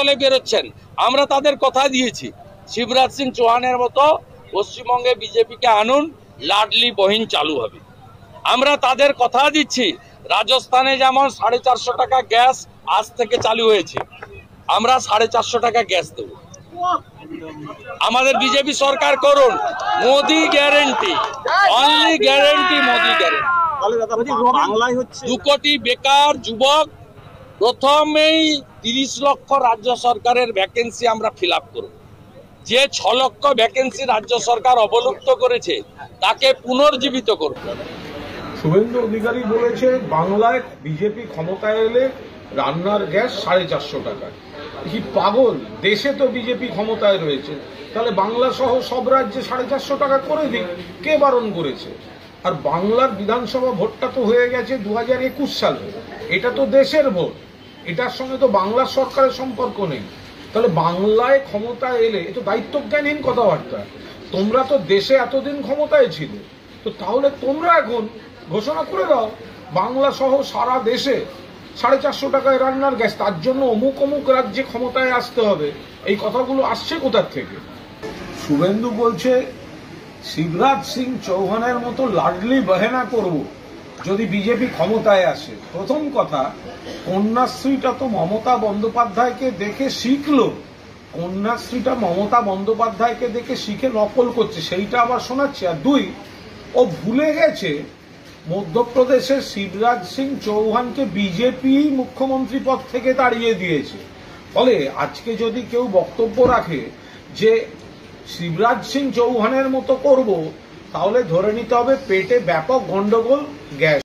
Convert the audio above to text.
চলে বেরোচ্ছেন। আমরা তাদের কথা দিয়েছি শিবরাজ সিং চৌহানের মতো পশ্চিমবঙ্গে বিজেপিকে আনুন, লাডলি বহিন চালু হবে। আমরা তাদের কথা দিচ্ছি রাজস্থানে যেমন 450 টাকা গ্যাস আজ থেকে চালু হয়েছে, আমরা 450 টাকা গ্যাস দেব। আমাদের বিজেপি সরকার করুন, Modi guarantee, only guarantee, Modi guarantee. 2 কোটি বেকার যুবক, প্রথমেই 30 লক্ষ রাজ্য সরকারের ভ্যাকেন্সি আমরা ফিল আপ করব। যে 6 লক্ষ ভ্যাকেন্সি রাজ্য সরকার অবলুপ্ত করেছে তাকে পুনর্জীবিত করব। শুভেন্দু অধিকারী বলেছে বাংলায় বিজেপি ক্ষমতায় এলে রান্নার গ্যাস 450 টাকা। কি পাগল? দেশে তো বিজেপি ক্ষমতায় রয়েছে, তাহলে বাংলা সহ সব রাজ্যে 450 টাকা করে দিক, কে বারণ করেছে? আর বাংলার বিধানসভা ভোটটা তো হয়ে গেছে 2021 সালে, এটা তো দেশের ভোট, এটার সঙ্গে তো বাংলার সরকারের সম্পর্ক নেই। তাহলে বাংলায় ক্ষমতায় এলে এ তো দায়িত্বজ্ঞানহীন কথাবার্তা। তোমরা তো দেশে এতদিন ক্ষমতায় ছিলে, তো তাহলে তোমরা এখন ঘোষণা করে দাও বাংলা সহ সারা দেশে 450 টাকায় রান্নার গ্যাস, তার জন্য অমুক অমুক রাজ্যে ক্ষমতায় আসতে হবে। এই কথাগুলো আসছে কোথার থেকে? শুভেন্দু বলছে শিবরাজ সিং চৌহানের মতো লাডলি বহেনা করব যদি বিজেপি ক্ষমতায় আসে। প্রথম কথা, কন্যাশ্রীটা তো মমতা বন্দ্যোপাধ্যায়কে দেখে শিখলো, কন্যাশ্রীটা মমতা বন্দ্যোপাধ্যায়কে দেখে শিখে নকল করছে, সেইটা আবার শোনাচ্ছে। আর 2, ও ভুলে গেছে মধ্যপ্রদেশের শিবরাজ সিং চৌহানকে বিজেপি মুখ্যমন্ত্রী পদ থেকে তাড়িয়ে দিয়েছে। ফলে আজকে যদি কেউ বক্তব্য রাখে যে শিবরাজ সিং চৌহানের মতো করব, তাহলে ধরে নিতে হবে পেটে ব্যাপক গন্ডগোল, গ্যাস।